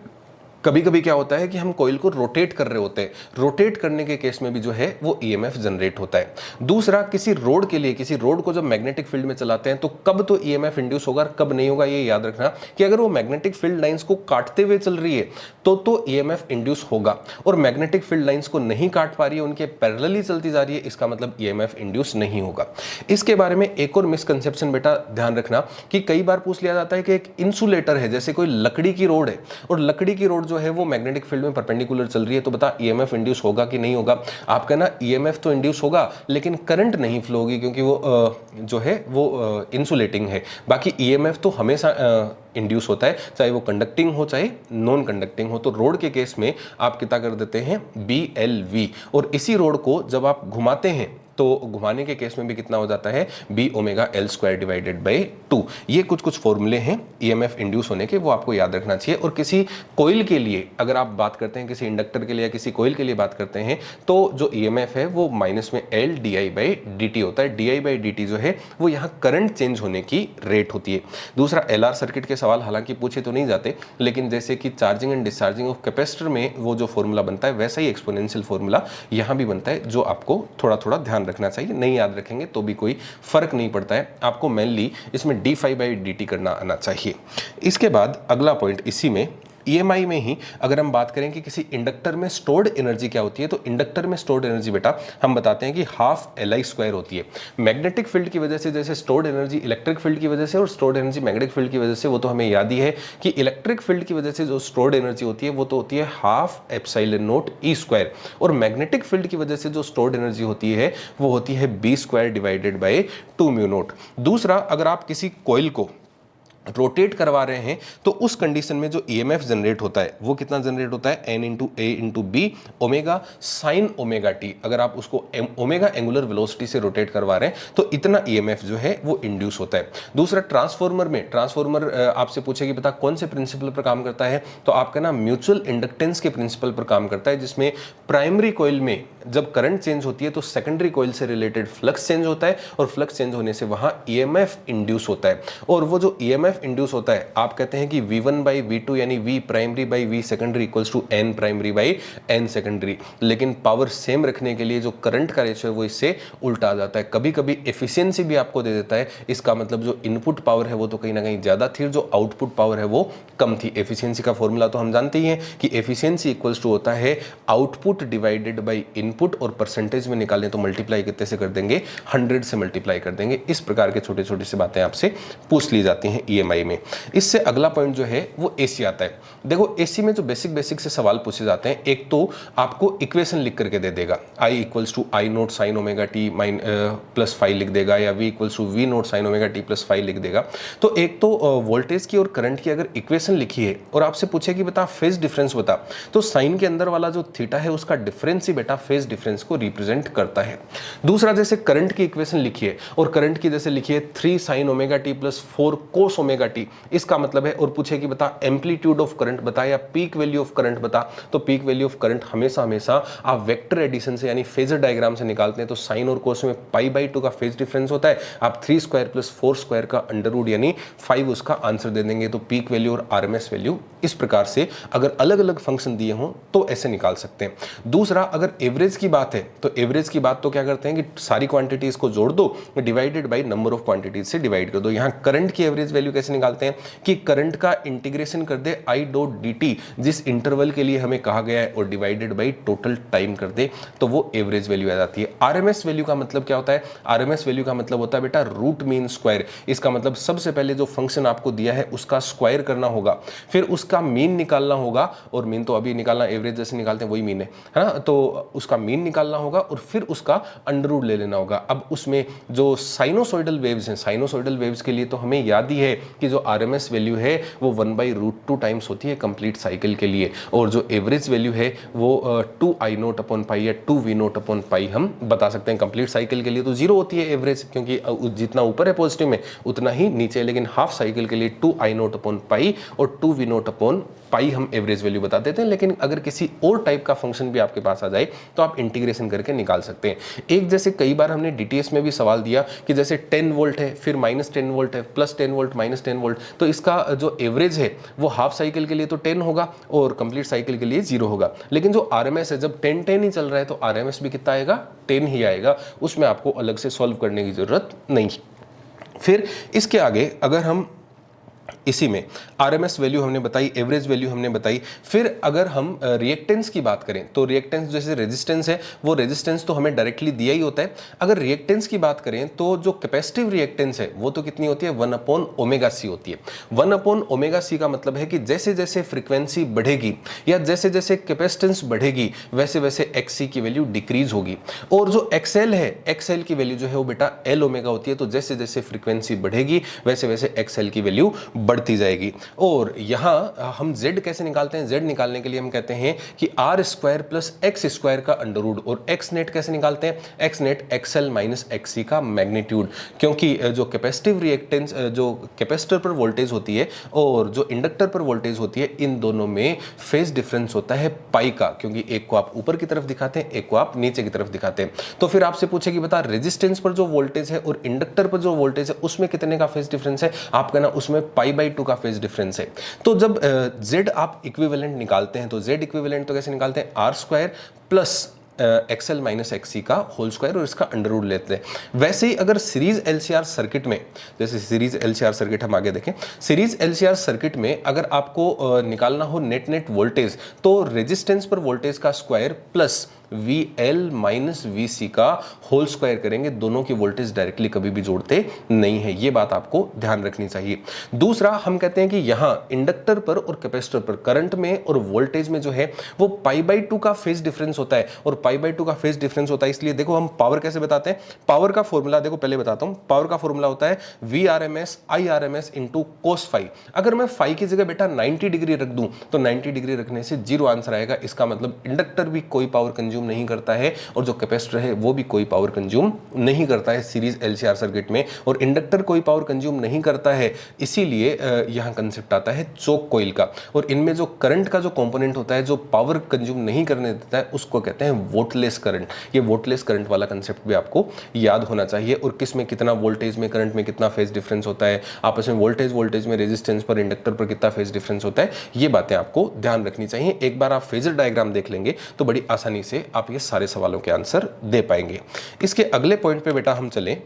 कभी कभी क्या होता है कि हम कॉइल को रोटेट कर रहे होते हैं, रोटेट करने के केस में भी जो है वो ईएमएफ जनरेट होता है। दूसरा, किसी रोड के लिए, किसी रोड को जब मैग्नेटिक फील्ड में चलाते हैं तो कब तो ईएमएफ इंड्यूस होगा और कब नहीं होगा, ये याद रखना कि अगर वो मैग्नेटिक फील्ड लाइंस को काटते हुए चल रही है तो ईएमएफ इंड्यूस होगा, और मैग्नेटिक फील्ड लाइंस को नहीं काट पा रही है, उनके पैरेलली चलती जा रही है, इसका मतलब ईएमएफ इंड्यूस नहीं होगा। इसके बारे में एक और मिसकंसेप्शन बेटा ध्यान रखना कि कई बार पूछ लिया जाता है कि एक इंसुलेटर है, जैसे कोई लकड़ी की रोड है और लकड़ी की रोड जो है वो मैग्नेटिक फील्ड में परपेंडिकुलर चल रही है, तो बता ईएमएफ इंड्यूस होगा कि नहीं होगा? आप कहना ईएमएफ तो इंड्यूस होगा लेकिन करंट नहीं फ्लो होगी, क्योंकि वो जो है वो इंसुलेटिंग है। बाकी ईएमएफ तो हमेशा इंड्यूस होता है, चाहे वो कंडक्टिंग हो चाहे नॉन कंडक्टिंग हो। तो रोड के केस में आप कितना कर देते हैं BLV, और इसी रोड को जब आप घुमाते हैं तो घुमाने के केस में भी कितना हो जाता है B omega L square divided by 2। ये कुछ फॉर्मूले हैं ईएमएफ इंड्यूस होने के, वो आपको याद रखना चाहिए। और किसी कोइल के लिए अगर आप बात करते हैं, किसी इंडक्टर के लिए या किसी कोइल के लिए बात करते हैं, तो जो ईएमएफ है वो माइनस में L D I by D T होता है। D I by D T जो है वो यहाँ करंट चेंज होने की रेट होती है। दूसरा, एलआर सर्किट के सवाल हालांकि पूछे तो नहीं जाते, लेकिन जैसे कि charging and discharging of capacitor में वो जो फॉर्मूला बनता है वैसा ही एक्सपोनेंशियल फॉर्मूला यहाँ भी बनता है, जो आपको थोड़ा थोड़ा ध्यान रखना चाहिए। नहीं याद रखेंगे तो भी कोई फर्क नहीं पड़ता है, आपको मेनली इसमें D phi by D T करना आना चाहिए। इसके बाद अगला पॉइंट इसी में ईएमआई में ही अगर हम बात करें कि किसी इंडक्टर में स्टोर्ड एनर्जी क्या होती है, तो इंडक्टर में स्टोर्ड एनर्जी बेटा हम बताते हैं कि हाफ LI स्क्वायर होती है। मैग्नेटिक फील्ड की वजह से जैसे स्टोर्ड एनर्जी इलेक्ट्रिक फील्ड की वजह से और स्टोर्ड एनर्जी मैग्नेटिक फील्ड की वजह से, वो तो हमें याद ही है कि इलेक्ट्रिक फील्ड की वजह से जो स्टोर्ड एनर्जी होती है वो तो होती है half epsilon not E square, और मैग्नेटिक फील्ड की वजह से जो स्टोर्ड एनर्जी होती है वो होती है B square divided by 2 mu naught. दूसरा, अगर आप किसी कॉइल को रोटेट करवा रहे हैं तो उस कंडीशन में जो ईएमएफ जनरेट होता है वो कितना जनरेट होता है, N into A into B omega sine omega t. अगर आप उसको ओमेगा एंगुलर वेलोसिटी से रोटेट करवा रहे हैं तो इतना ईएमएफ जो है वो इंड्यूस होता है। दूसरा, ट्रांसफॉर्मर में, ट्रांसफॉर्मर आपसे पूछे कि बता कौन से प्रिंसिपल पर काम करता है, तो आपका ना म्यूचुअल इंडक्टेंस के प्रिंसिपल पर काम करता है, जिसमें प्राइमरी कॉइल में जब करंट चेंज होती है तो सेकेंडरी कॉइल से रिलेटेड फ्लक्स चेंज होता है, और फ्लक्स चेंज होने से वहां ईएमएफ इंड्यूस होता है। और वो जो ईएमएफ इंड्यूस होता है, आप कहते हैं कि V1 बाई V2 यानी V primary by V secondary equals to N primary by N secondary, लेकिन पावर सेम रखने के लिए जो करंट का रेशियो है वो इससे उल्टा आ जाता है। कभी कभी एफिशिएंसी भी आपको दे देता है, इसका मतलब जो इनपुट पावर है वो तो कहीं ना कहीं ज्यादा थी, जो आउटपुट पावर है वो कम थी। एफिशिएंसी का फॉर्मूला तो हम जानते ही हैं कि एफिशिएंसी इक्वल्स टू होता है आउटपुट डिवाइडेड बाई इनपुट, और परसेंटेज में निकालें तो मल्टीप्लाई कितने से कर देंगे, 100 से मल्टीप्लाई कर देंगे। इस प्रकार के छोटे छोटे से बातें आपसे पूछ ली जाती हैं ईएमआई में। इससे अगला पॉइंट जो है वो एसी आता है। देखो एसी में जो बेसिक से सवाल पूछे जाते हैं, एक तो आपको इक्वेशन लिख करके दे देगा, I equals to I naught sine omega T plus 5 लिख देगा, या V equals to V naught sine omega T plus 5 लिख देगा। तो एक तो वोल्टेज की और करंट की अगर इक्वेशन लिखी है और आपसे पूछे कि बता फेज डिफरेंस बता, तो साइन के अंदर वाला जो थीटा है उसका डिफरेंस ही बेटा फेज डिफरेंस को रिप्रेजेंट करता है। दूसरा, जैसे करंट की इक्वेशन लिखी है और करंट की जैसे लिखी है 3 साइन ओमेगा टी प्लस 4 कोस ओमेगा ओमेगा टी, इसका मतलब है, और पूछे कि बता एम्पलीट्यूड ऑफ करंट बता या पीक वैल्यू ऑफ करंट बता, तो पीक वैल्यू ऑफ करंट हमेशा हमेशा आप वेक्टर एडिशन से यानी फेजर डायग्राम से निकालते हैं। तो साइन और कोस में π/2 का फेज डिफरेंस होता है, आप 3 स्क्वायर प्लस 4 स्क्वायर का अंडर रूट यानी 5 उसका आंसर दे देंगे। तो पीक वैल्यू और आरएमएस वैल्यू इस प्रकार से अगर अलग अलग फंक्शन दिए हों तो ऐसे निकाल सकते हैं। दूसरा, अगर एवरेज की बात है तो एवरेज की बात तो क्या करते हैं कि सारी क्वांटिटीज को जोड़ दो, divided by number of quantities से डिवाइड कर दो। यहां करंट की एवरेज वैल्यू कैसे निकालते हैं कि करंट का इंटीग्रेशन कर दे I डॉट dt जिस इंटरवल के लिए हमें कहा गया है और डिवाइडेड बाय टोटल टाइम कर दे, तो वो एवरेज वैल्यू आ जाती है। आरएमएस वैल्यू का मतलब क्या होता है? आरएमएस वैल्यू का मतलब होता है बेटा रूट मीन स्क्वायर। इसका मतलब सबसे पहले जो फंक्शन आपको दिया है उसका स्क्वायर करना होगा, फिर उसका मीन निकालना होगा, और मीन तो अभी निकालना एवरेज जैसे निकालते हैं वही मीन है ना, तो उसका मीन निकालना होगा और फिर उसका अंडर रूट ले लेना होगा। अब उसमें जो साइनोसॉइडल वेव्स हैं, साइनोसॉइडल वेव्स के लिए तो हमें याद ही है कि जो आरएमएस वैल्यू है वो 1/√2 टाइम्स होती है कंप्लीट साइकिल के लिए, और जो एवरेज वैल्यू है वो 2I0/π या 2V0/π हम बता सकते हैं। कंप्लीट साइकिल के लिए तो 0 होती है एवरेज, क्योंकि जितना ऊपर है पॉजिटिव में उतना ही नीचे है, लेकिन हाफ साइकिल के लिए 2I0/π और 2V0/π हम एवरेज वैल्यू बता देते हैं। लेकिन अगर किसी और टाइप का फंक्शन भी आपके पास आ जाए तो आप इंटीग्रेशन करके निकाल सकते हैं। एक जैसे कई बार हमने डीटीएस में भी सवाल दिया कि जैसे 10 वोल्ट है, फिर -10 वोल्ट है, +10 वोल्ट, -10 वोल्ट, तो इसका जो एवरेज है वो हाफ साइकिल के लिए तो 10 होगा और कंप्लीट साइकिल के लिए 0 होगा। लेकिन जो आरएमएस है, जब 10-10 ही चल रहा है तो आरएमएस भी कितना आएगा? 10 ही आएगा, उसमें आपको अलग से सॉल्व करने की जरूरत नहीं। फिर इसके आगे अगर हम इसी में आरएमएस वैल्यू हमने बताई, एवरेज वैल्यू हमने बताई, फिर अगर हम रिएक्टेंस की बात करें तो रिएक्टेंस जैसे रेजिस्टेंस है वो रेजिस्टेंस तो हमें डायरेक्टली दिया ही होता है। अगर रिएक्टेंस की बात करें तो जो कैपेसिटिव रिएक्टेंस है वो तो कितनी होती है? 1/ωc होती है। 1/ωc का मतलब है कि जैसे जैसे फ्रीक्वेंसी बढ़ेगी या जैसे जैसे कैपेसिटेंस बढ़ेगी वैसे वैसे XC की वैल्यू डिक्रीज होगी, और जो XL है, XL की वैल्यू जो है वो बेटा L होती है। तो जैसे जैसे फ्रीक्वेंसी बढ़ेगी वैसे वैसे XL की वैल्यू बढ़ती जाएगी। और यहां हम Z कैसे निकालते हैं? Z निकालने के लिए हम कहते हैं कि R² + X² का अंडर रूट, और X नेट कैसे निकालते हैं? X नेट XL - XC का मैग्नीट्यूड, क्योंकि जो कैपेसिटिव रिएक्टेंस, जो कैपेसिटर पर वोल्टेज होती है और जो इंडक्टर पर वोल्टेज होती है, इन दोनों में फेज डिफरेंस होता है पाई का, क्योंकि एक को आप ऊपर की तरफ दिखाते हैं, एक को आप नीचे की तरफ दिखाते हैं। तो फिर आपसे पूछे कि बता रेजिस्टेंस पर जो वोल्टेज है और इंडक्टर पर जो वोल्टेज है उसमें कितने का फेज डिफरेंस है? आप कहना उसमें π/2 का फेज डिफरेंस है। तो जब Z आप इक्विवेलेंट निकालते हैं तो Z इक्विवेलेंट तो कैसे निकालते हैं? R² + XL - XC का होल स्क्वायर और इसका अंडर रूट लेते हैं। वैसे ही अगर सीरीज LCR सर्किट में, जैसे सीरीज LCR सर्किट हम आगे देखें, सीरीज LCR सर्किट में अगर आपको निकालना हो नेट वोल्टेज, तो रेजिस्टेंस पर वोल्टेज का स्क्वायर प्लस VL - VC का होल स्क्वायर करेंगे। दोनों की वोल्टेज डायरेक्टली कभी भी जोड़ते नहीं है, ये बात आपको ध्यान रखनी चाहिए। दूसरा, हम कहते हैं कि यहाँ इंडक्टर पर और कैपेसिटर पर करंट में और वोल्टेज में जो है वो π/2 का फेज डिफरेंस होता है, और π/2 का फेज डिफरेंस होता है। इसलिए देखो हम पावर कैसे बताते हैं? पावर का फॉर्मूला देखो, पहले बताता हूं। पावर का फॉर्मूला होता है VRMS IRMS × cos φ। अगर मैं φ की जगह बेटा 90 डिग्री रख दूं तो 90 डिग्री रखने से 0 आंसर आएगा। इसका मतलब इंडक्टर भी कोई पावर कंज्यूम नहीं करता है और जो कैपेसिटर है वो भी कोई पावर कंज्यूम नहीं करता है सीरीज LCR सर्किट में, और इंडक्टर कोई पावर कंज्यूम नहीं करता है, इसीलिए यहां कंसेप्ट आता है चोक कॉइल का। और इनमें जो करंट का जो कंपोनेंट होता है जो पावर कंज्यूम नहीं करने देता है उसको कहते हैं वोल्टलेस करंट। ये वोल्टलेस करंट वाला कंसेप्ट भी आपको याद होना चाहिए। और किस में कितना वोल्टेज में करंट में कितना फेज डिफरेंस होता है, आपस में वोल्टेज में रेजिस्टेंस पर इंडक्टर पर कितना फेज डिफरेंस होता है, ये बातें आपको ध्यान रखनी चाहिए। एक बार आप फेजर डायग्राम देख लेंगे तो बड़ी आसानी से आप ये सारे सवालों के आंसर दे पाएंगे। इसके अगले पॉइंट पे बेटा हम चलें,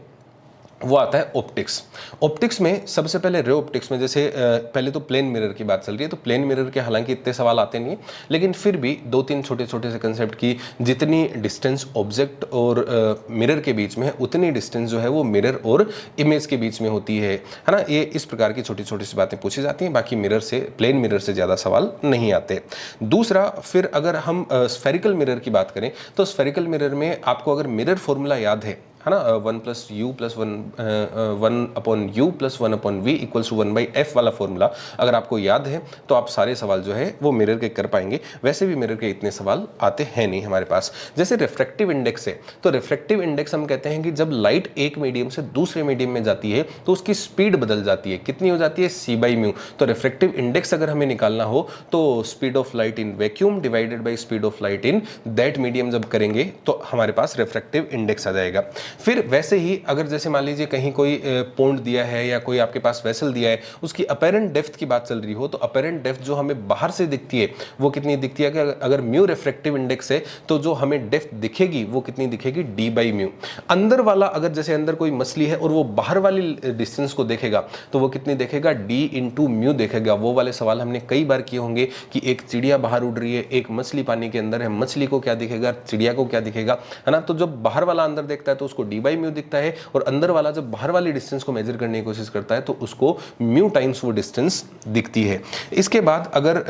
वो आता है ऑप्टिक्स। ऑप्टिक्स में सबसे पहले रे ऑप्टिक्स में जैसे पहले तो प्लेन मिरर की बात चल रही है, तो प्लेन मिरर के हालांकि इतने सवाल आते नहीं है, लेकिन फिर भी 2-3 छोटे छोटे से कंसेप्ट की, जितनी डिस्टेंस ऑब्जेक्ट और मिरर के बीच में है उतनी डिस्टेंस जो है वो मिरर और इमेज के बीच में होती है ना। ये इस प्रकार की छोटी छोटी सी बातें पूछी जाती हैं, बाकी मिरर से, प्लेन मिरर से ज़्यादा सवाल नहीं आते। दूसरा, फिर अगर हम स्फेरिकल मिरर की बात करें तो स्फेरिकल मिरर में आपको अगर मिरर फॉर्मूला याद है है ना, 1+u+1/u+1/v इक्वल्स टू 1/f वाला फॉर्मूला अगर आपको याद है तो आप सारे सवाल जो है वो मिरर के कर पाएंगे। वैसे भी मिरर के इतने सवाल आते हैं नहीं हमारे पास। जैसे रिफ्रैक्टिव इंडेक्स है, तो रिफ्रैक्टिव इंडेक्स हम कहते हैं कि जब लाइट एक मीडियम से दूसरे मीडियम में जाती है तो उसकी स्पीड बदल जाती है। कितनी हो जाती है? c/μ। तो रिफ्रैक्टिव इंडेक्स अगर हमें निकालना हो तो speed of light in vacuum divided by speed of light in that medium जब करेंगे तो हमारे पास रिफ्रैक्टिव इंडेक्स आ जाएगा। फिर वैसे ही अगर जैसे मान लीजिए कहीं कोई पॉन्ड दिया है या कोई आपके पास वेसल दिया है, उसकी अपैरेंट डेप्थ की बात चल रही हो, तो अपैरेंट डेप्थ जो हमें बाहर से दिखती है वो कितनी दिखती है? कि अगर म्यू रिफ्रैक्टिव इंडेक्स है तो जो हमें डेप्थ दिखेगी वो कितनी दिखेगी? d/μ। अंदर वाला अगर जैसे अंदर कोई मछली है और वो बाहर वाली डिस्टेंस को देखेगा तो वो कितनी देखेगा? d/μ देखेगा। वो वाले सवाल हमने कई बार किए होंगे कि एक चिड़िया बाहर उड़ रही है, एक मछली पानी के अंदर है, मछली को क्या दिखेगा, चिड़िया को क्या दिखेगा, है ना। तो जब बाहर वाला अंदर देखता है तो उसको d/μ दिखता है, और अंदर वाला जब बाहर वाली डिस्टेंस को मेजर करने की कोशिश करता है तो उसको म्यू टाइम्स वो डिस्टेंस दिखती है। इसके बाद अगर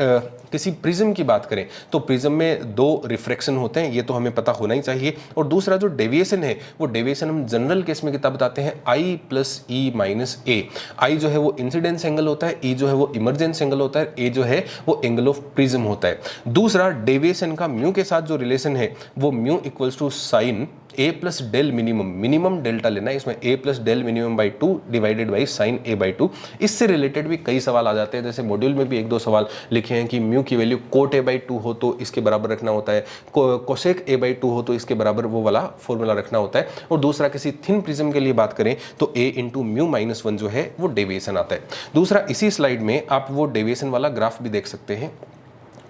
किसी प्रिज्म की बात करें तो प्रिज्म में दो रिफ्रैक्शन होते हैं, ये तो हमें पता होना ही चाहिए। और दूसरा जो डेविएशन है वो डेविएशन हम जनरल केस में कितना बताते हैं? I+E-A। आई जो है वो इंसिडेंस एंगल होता है, ई जो है वो इमरजेंस एंगल होता है, ए जो है वो एंगल ऑफ प्रिज्म होता है। दूसरा डेविएशन का म्यू के साथ जो रिलेशन है वो mu equals to sine a plus del minimum, minimum delta लेना है इसमें, a plus del minimum by 2 divided by sine a/2। इससे रिलेटेड भी कई सवाल आ जाते हैं, जैसे मॉड्यूल में भी एक दो सवाल लिखे हैं कि म्यू की वैल्यू कोट a/2 हो तो इसके बराबर रखना होता है, कोसेक a/2 हो तो इसके बराबर वो वाला फॉर्मूला रखना होता है। और दूसरा किसी थिन प्रिज्म के लिए बात करें तो a इंटू μ-1 जो है वो डेविएशन आता है। दूसरा इसी स्लाइड में आप वो डेविएशन वाला ग्राफ भी देख सकते हैं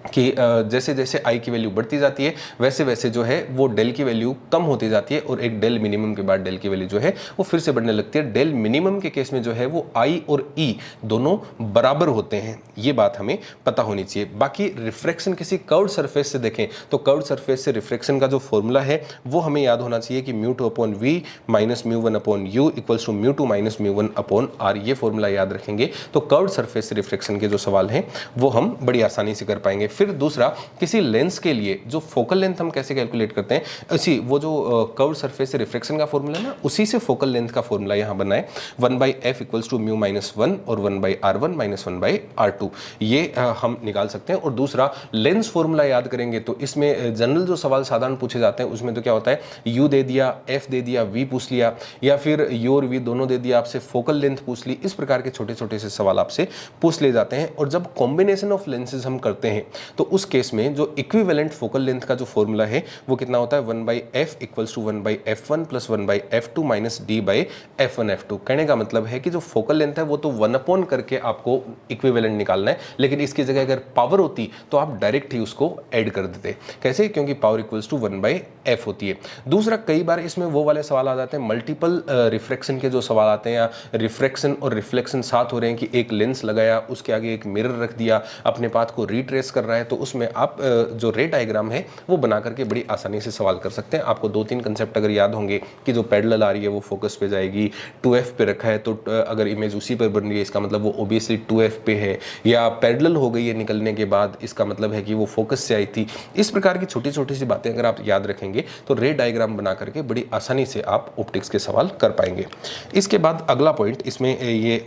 कि जैसे जैसे आई की वैल्यू बढ़ती जाती है वैसे वैसे जो है वो डेल की वैल्यू कम होती जाती है, और एक डेल मिनिमम के बाद डेल की वैल्यू जो है वो फिर से बढ़ने लगती है। डेल मिनिमम के केस में जो है वो आई और ई दोनों बराबर होते हैं, ये बात हमें पता होनी चाहिए। बाकी रिफ्रैक्शन किसी कर्व्ड सरफेस से देखें तो कर्व्ड सरफेस से रिफ्रैक्शन का जो फॉर्मूला है वो हमें याद होना चाहिए कि μ2/v minus μ1/u equals to μ2 minus μ1/r। ये फॉर्मूला याद रखेंगे तो कर्व्ड सरफेस से रिफ्रैक्शन के जो सवाल हैं वो हम बड़ी आसानी से कर पाएंगे। फिर दूसरा किसी लेंस के लिए जो फोकल लेंथ हम कैसे कैलकुलेट करते हैं, उसी वो जो कर्व्ड सरफेस से रिफ्रैक्शन का फॉर्मूला है ना, उसी से फोकल लेंथ का फॉर्मूला यहाँ बना है 1/f इक्वल्स टू μ-1 और 1/r1 माइनस 1/r2, ये हम निकाल सकते हैं। और दूसरा लेंस फॉर्मूला याद करेंगे तो इसमें जनरल जो सवाल साधारण पूछे जाते हैं उसमें तो क्या होता है, u दे दिया, f दे दिया, v पूछ लिया, या फिर u और v दोनों दे दिया, आपसे फोकल लेंथ पूछ ली। इस प्रकार के छोटे छोटे से सवाल आपसे पूछ ले जाते हैं। और जब कॉम्बिनेशन ऑफ लेंसेज हम करते हैं तो उस केस में जो इक्विवेलेंट फोकल लेंथ का जो फॉर्मूला है वो कितना होता है, 1/f equals to 1/f1 plus 1/f2 minus d/f1f2। कहने का मतलब है कि जो फोकल लेंथ है वो तो 1 करके आपको इक्विवेलेंट निकालना है, लेकिन इसकी जगह अगर पावर होती तो आप डायरेक्ट ही उसको ऐड कर देते। कैसे? क्योंकि पावर इक्वल्स टू 1/f होती है। दूसरा कई बार इसमें वो वाले सवाल आ जाते हैं, मल्टीपल रिफ्रैक्शन के जो सवाल आते हैं, या रिफ्रैक्शन और रिफ्लेक्शन साथ हो रहे हैं कि एक लेंस लगाया उसके आगे एक मिरर रख दिया, अपने पाथ को रिट्रेस कर रहा है, तो उसमें आप जो रे डायग्राम है वो बना करके बड़ी आसानी से सवाल कर सकते हैं। आपको 2-3 कंसेप्ट अगर याद होंगे कि जो पैरेलल आ रही है वो फोकस पे जाएगी, 2f पे रखा है तो अगर इमेज उसी पर बन रही है इसका मतलब वो ओबियसली 2f पे है, या पैरेलल हो गई है निकलने के बाद इसका मतलब है कि वो फोकस से आई थी। इस प्रकार की छोटी छोटी सी बातें अगर आप याद रखेंगे तो रे डायग्राम बना करके बड़ी आसानी से आप ऑप्टिक्स के सवाल कर पाएंगे। इसके बाद अगला पॉइंट इसमें ये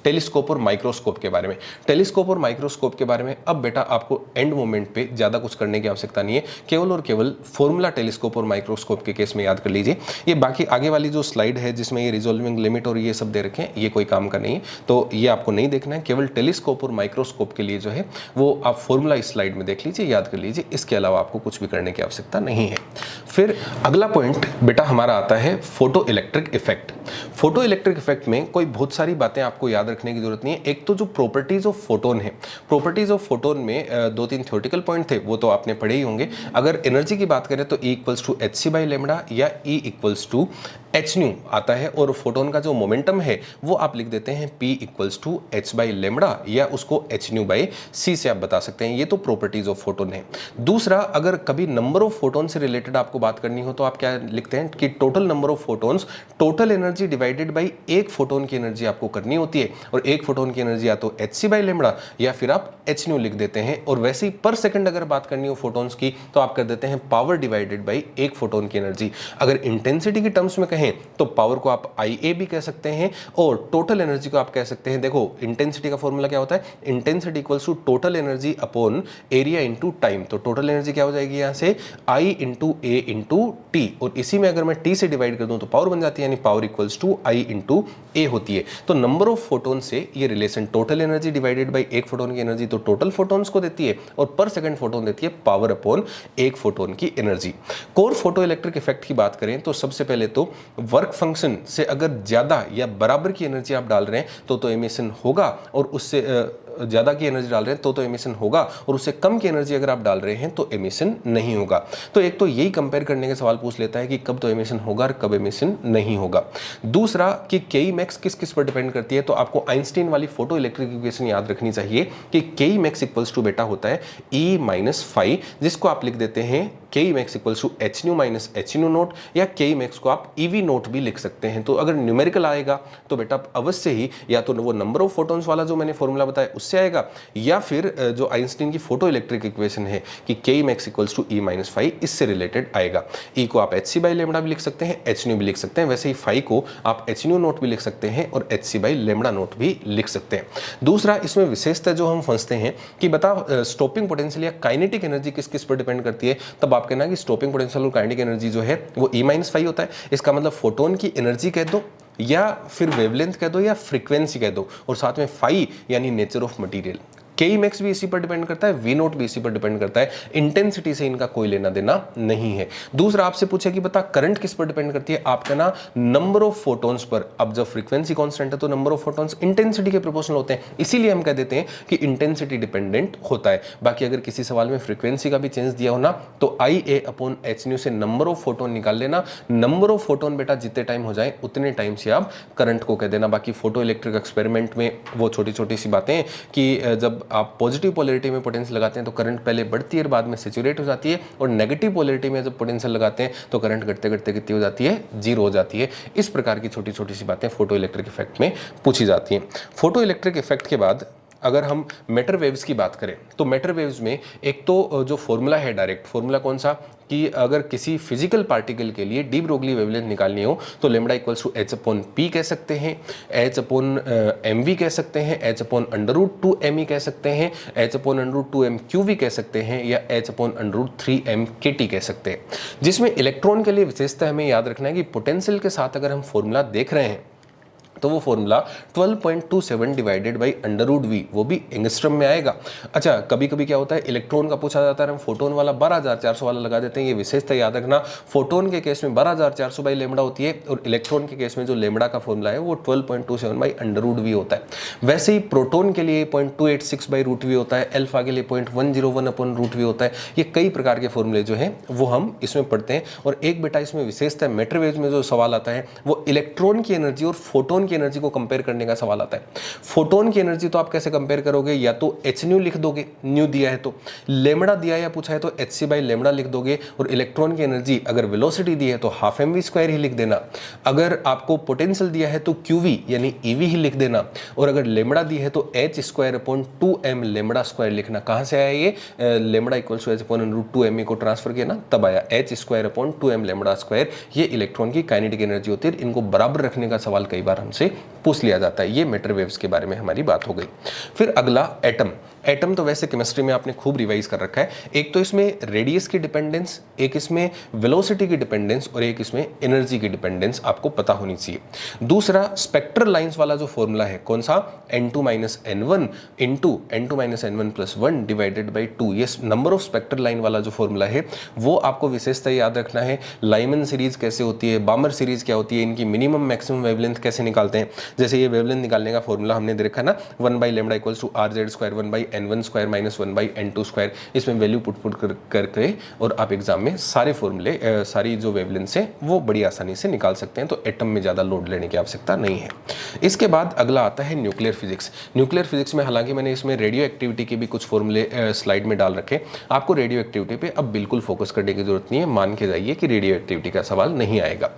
टेलीस्कोप और माइक्रोस्कोप के बारे में। टेलीस्कोप और माइक्रोस्कोप के बारे में अब बेटा आपको एंड मोमेंट पे ज़्यादा कुछ करने की आवश्यकता नहीं है, केवल और केवल फॉर्मूला टेलीस्कोप और माइक्रोस्कोप के केस में याद कर लीजिए। ये बाकी आगे वाली जो स्लाइड है जिसमें ये रिजोल्विंग लिमिट और ये सब दे रखे हैं ये कोई काम का नहीं है, तो ये आपको नहीं देखना है। केवल टेलीस्कोप और माइक्रोस्कोप के लिए जो है वो आप फॉर्मूला इस स्लाइड में देख लीजिए, याद कर लीजिए, इसके अलावा आपको कुछ भी करने की आवश्यकता नहीं है। फिर अगला पॉइंट बेटा हमारा आता है photo electric effect. Photo electric effect में कोई बहुत सारी बातें आपको याद रखने की जरूरत नहीं है। एक तो जो प्रॉपर्टीज ऑफ फोटोन है, प्रॉपर्टीज ऑफ फोटोन में 2-3 थ्योरेटिकल पॉइंट थे वो तो आपने पढ़े ही होंगे। अगर एनर्जी की बात करें तो E equals to hc by lambda या E equals to H nu आता है और फोटोन का जो मोमेंटम है वो आप लिख देते हैं P equals to H by lambda, या उसको एच न्यू बाई सी से आप बता सकते हैं। ये तो प्रॉपर्टीज ऑफ फोटोन है। दूसरा, अगर कभी नंबर ऑफ फोटोन से रिलेटेड आपको बात करनी हो तो आप क्या लिखते हैं कि total number of photons, total energy divided by एक फोटोन की एनर्जी आपको करनी होती है, और एक फोटोन की एनर्जी या तो एच सी बाई लेमड़ा या फिर आप एच न्यू लिख देते हैं। और वैसे ही पर सेकंड अगर बात करनी हो फोटोन्स की तो आप कर देते हैं पावर डिवाइडेड बाई एक फोटोन की एनर्जी। अगर इंटेंसिटी की टर्म्स में कहें तो पावर को आप IA भी कह सकते हैं और टोटल एनर्जी को आप कह सकते हैं, देखो इंटेंसिटी का फॉर्मूला क्या होता है, intensity equals to total energy upon area into time. तो टोटल एनर्जी क्या हो जाएगी यहां से I into A into T, और इसी में अगर मैं टी से डिवाइड कर दूं तो पावर बन जाती है, यानी power equals to I into a होती है। तो नंबर ऑफ फोटोन से ये relation total energy divided by एक फोटोन की एनर्जी तो टोटल फोटोन्स को देती है, और पर सेकंड फोटोन देती है पावर अपॉन एक फोटोन की एनर्जी। कोर फोटो इलेक्ट्रिक इफेक्ट की बात करें तो सबसे पहले तो वर्क फंक्शन से अगर ज्यादा या बराबर की एनर्जी आप डाल रहे हैं तो एमिशन होगा, और उससे ज्यादा की एनर्जी डाल रहे हैं तो एमिशन होगा, और उससे कम की एनर्जी अगर आप डाल रहे हैं तो एमिशन नहीं होगा। तो एक तो यही कंपेयर करने के सवाल पूछ लेता है कि कब तो एमिशन होगा और कब एमिशन नहीं होगा। दूसरा कि के मैक्स किस किस पर डिपेंड करती है, तो आपको आइंस्टीन वाली फोटो इलेक्ट्रिक इक्वेशन याद रखनी चाहिए कि के मैक्स इक्वल्स टू बेटा होता है E माइनस फाई, जिसको आप लिख देते हैं के max equals to H nu minus H nu naught, या के मैक्स को आप ईवी नोट भी लिख सकते हैं। तो अगर न्यूमेरिकल आएगा तो बेटा अवश्य ही या तो वो नंबर ऑफ फोटोन्स वाला जो मैंने फॉर्मूला बताया उससे आएगा, या फिर जो आइंस्टीन की फोटो इलेक्ट्रिक इक्वेशन है कि K max equals to E minus phi, इससे रिलेटेड आएगा। E को आप एच सी बाई लेमड़ा भी लिख सकते हैं, एच न्यू भी लिख सकते हैं, वैसे ही फाई को आप एच न्यू नोट भी लिख सकते हैं और H C by lambda naught भी लिख सकते हैं। दूसरा, इसमें विशेषता जो हम फंसते हैं कि बता स्टॉपिंग पोटेंशियल या काइनेटिक एनर्जी किस किस पर डिपेंड करती है, तब आप कहना कि स्टॉपिंग पोटेंशियल और काइनेटिक एनर्जी जो है वो E माइनस फाई होता है। इसका मतलब फोटोन की एनर्जी कह दो, या फिर वेवलेंथ कह दो, या फ्रीक्वेंसी कह दो, और साथ में फाई यानी नेचर ऑफ मटेरियल। के मैक्स भी इसी पर डिपेंड करता है, वी नोट भी इसी पर डिपेंड करता है, इंटेंसिटी से इनका कोई लेना देना नहीं है। दूसरा, आपसे पूछे कि बता करंट किस पर डिपेंड करती है, आप कहना नंबर ऑफ फोटोन्स पर। अब जब फ्रीक्वेंसी कांस्टेंट है तो नंबर ऑफ फोटोन्स इंटेंसिटी के प्रोपोर्शनल होते हैं, इसीलिए हम कह देते हैं कि इंटेंसिटी डिपेंडेंट होता है। बाकी अगर किसी सवाल में फ्रीक्वेंसी का भी चेंज दिया हो ना तो IA अपॉन एच न्यू से नंबर ऑफ फोटोन निकाल लेना। नंबर ऑफ फोटोन बेटा जितने टाइम हो जाए उतने टाइम से आप करंट को कह देना। बाकी फोटो इलेक्ट्रिक एक्सपेरिमेंट में वो छोटी छोटी सी बातें कि जब आप पॉजिटिव पोलैरिटी में पोटेंशियल लगाते हैं तो करंट पहले बढ़ती है और बाद में सैचुरेट हो जाती है, और नेगेटिव पोलैरिटी में जब पोटेंशियल लगाते हैं तो करंट घटते घटते कितनी हो जाती है, जीरो हो जाती है। इस प्रकार की छोटी छोटी सी बातें फोटो इलेक्ट्रिक इफेक्ट में पूछी जाती हैं। फोटो इलेक्ट्रिक इफेक्ट के बाद अगर हम मैटर वेव्स की बात करें तो मैटर वेव्स में एक तो जो फॉर्मूला है, डायरेक्ट फॉर्मूला कौन सा, कि अगर किसी फिजिकल पार्टिकल के लिए डी ब्रोगली वेवलेंथ निकालनी हो तो lambda equals to H upon P कह सकते हैं, एच अपॉन एम वी कह सकते हैं, एच अपॉन अंडर रूट 2 कह सकते हैं, H upon under root 2 Q V कह सकते हैं, या एच अपॉन अंडर रूट 3 के टी कह सकते हैं। जिसमें इलेक्ट्रॉन के लिए विशेषता हमें याद रखना है कि पोटेंशियल के साथ अगर हम फॉर्मूला देख रहे हैं तो वो formula 12.27 divided by under root V, वो भी एंगस्ट्रम में आएगा। अच्छा, कभी कभी क्या होता है इलेक्ट्रॉन का पूछा जाता है, हम फोटोन वाला 12400 वाला लगा देते हैं। ये विशेषता याद रखना, फोटोन के केस में 12400 बाई लेमड़ा होती है, और इलेक्ट्रॉन के केस में जो लेमड़ा का फॉर्मूला है वो 12.27 बाई अंडर रूट वी होता है। वैसे ही प्रोटोन के लिए 0.286 बाई रूट वी होता है, एल्फा के लिए 0.101 अपन रूट वी होता है। ये कई प्रकार के फॉर्मूले जो हैं वो हम इसमें पढ़ते हैं। और एक बेटा इसमें विशेषता मैटर वेव्स में जो सवाल आता है वो इलेक्ट्रॉन की एनर्जी और फोटोन की एनर्जी को कंपेयर करने का सवाल आता है। फोटोन की एनर्जी तो आप कैसे कंपेयर करोगे, या तो एच न्यू लिख दोगे, न्यू दिया है तो, लेमड़ा दिया या पूछा है तो एच सी बाई लेमड़ा लिख दोगे, और इलेक्ट्रॉन की एनर्जी अगर वेलोसिटी दी है तो हाफ एम वी स्क्वायर ही लिख देना। अगर आपको पोटेंशियल दिया है तो क्यू वी यानी ईवी ही लिख देना, और अगर लेमड़ा दी है तो H square upon 2m lambda square लिखना। कहां से आया ये, lambda equal to H upon root 2m को ट्रांसफर किया ना तब आया H square upon 2m lambda square. ये इलेक्ट्रॉन की काइनेटिक एनर्जी होती है। इनको बराबर रखने का सवाल कई बार हमसे पूछ लिया जाता है। ये मैटर वेव्स के बारे में हमारी बात हो गई। फिर अगला एटम। एटम तो वैसे केमिस्ट्री में आपने खूब रिवाइज कर रखा है। एक तो इसमें रेडियस की डिपेंडेंस, एक इसमें वेलोसिटी की डिपेंडेंस, और एक इसमें एनर्जी की डिपेंडेंस आपको पता होनी चाहिए। दूसरा, स्पेक्ट्रल लाइंस वाला जो फॉर्मूला है कौन सा, n2 minus n1 into n2 minus n1 plus 1 divided by 2। ये नंबर ऑफ स्पेक्ट्रल लाइन वाला जो फॉर्मूला है वो आपको विशेषता याद रखना है। लाइमन सीरीज कैसे होती है, बामर सीरीज क्या होती है, इनकी मिनिमम मैक्सिमम वेवलेंथ कैसे निकालते हैं। जैसे ये वेवलेंथ निकालने का फॉर्मूला हमने दे रखा है ना, 1 by lambda equals to R Z square 1 by n1 square minus 1/n2 square, इसमें वैल्यू पुट करके और आप एग्जाम में सारे फॉर्मूले सारी जो वेवलेंथ्स हैं वो बड़ी आसानी से निकाल सकते हैं, तो एटम में ज़्यादा लोड लेने की आवश्यकता नहीं है। इसके बाद अगला आता है न्यूक्लियर फिजिक्स। न्यूक्लियर फिजिक्स में हालांकि मैंने इसमें रेडियो एक्टिविटी के भी कुछ फॉर्मूले स्लाइड में डाल रखे, आपको रेडियो एक्टिविटी पे अब बिल्कुल फोकस करने की जरूरत नहीं है, मान के जाइए कि रेडियो एक्टिविटी का सवाल नहीं आएगा।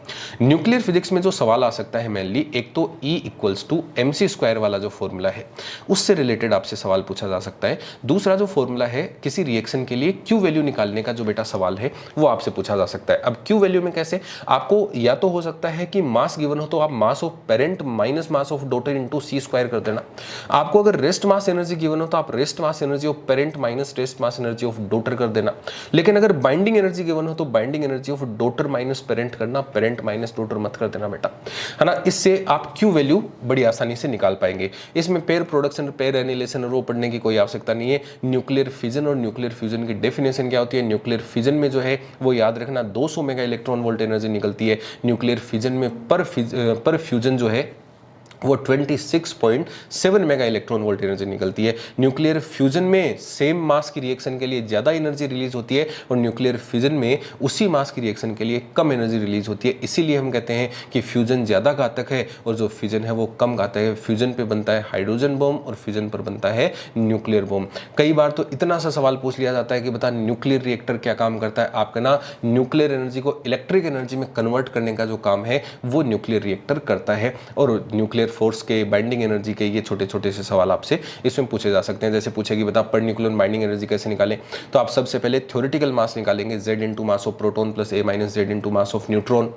न्यूक्लियर फिजिक्स में जो सवाल आ सकता है मेनली, एक तो E=mc² वाला जो फॉर्मूला है उससे रिलेटेड आपसे सवाल पूछा जा सकता है। दूसरा जो फॉर्मूला है किसी रिएक्शन के लिए Q वैल्यू निकालने का जो बेटा सवाल है वो आपसे पूछा जा सकता है। अब Q वैल्यू में कैसे, आपको या तो हो सकता है कि मास गिवन हो तो आप mass of parent minus mass of daughter into c² कर देना। आपको अगर रेस्ट मास एनर्जी गिवन हो तो आप rest mass energy of parent minus rest mass energy of daughter कर देना। लेकिन अगर बाइंडिंग एनर्जी गिवन हो तो binding energy of daughter minus parent करना, पेरेंट माइनस डॉटर मत कर देना बेटा, है ना। इससे आप Q वैल्यू बड़ी आसानी से निकाल पाएंगे। इसमें पेयर प्रोडक्शन, पेयर एनिलेशन और वो पढ़ने की कोई आवश्यकता नहीं है। न्यूक्लियर फिजन और न्यूक्लियर फ्यूजन की डेफिनेशन क्या होती है, न्यूक्लियर फिजन में जो है वो याद रखना 200 मेगा इलेक्ट्रॉन वोल्ट एनर्जी निकलती है। न्यूक्लियर फिजन में पर फ्यूजन जो है वो 26.7 मेगा इलेक्ट्रॉन वोल्ट एनर्जी निकलती है। न्यूक्लियर फ्यूजन में सेम मास की रिएक्शन के लिए ज़्यादा एनर्जी रिलीज होती है और न्यूक्लियर फिजन में उसी मास की रिएक्शन के लिए कम एनर्जी रिलीज होती है। इसीलिए हम कहते हैं कि फ्यूजन ज़्यादा घातक है और जो फिजन है वो कम घातक है। फ्यूजन पे बनता है हाइड्रोजन बम और फिजन पर बनता है न्यूक्लियर बम। कई बार तो इतना सा सवाल पूछ लिया जाता है कि बता न्यूक्लियर रिएक्टर क्या काम करता है। आपका ना न्यूक्लियर एनर्जी को इलेक्ट्रिक एनर्जी में कन्वर्ट करने का जो काम है वो न्यूक्लियर रिएक्टर करता है। और न्यूक्लियर फोर्स के, बाइंडिंग एनर्जी के, ये छोटे छोटे से सवाल आपसे इसमें पूछे जा सकते हैं। जैसे पूछेगी बता पर न्यूक्लियर बाइंडिंग एनर्जी कैसे निकालें, तो आप सबसे पहले थ्योरेटिकल मास निकालेंगे Z into mass of proton plus A minus Z into mass of neutron.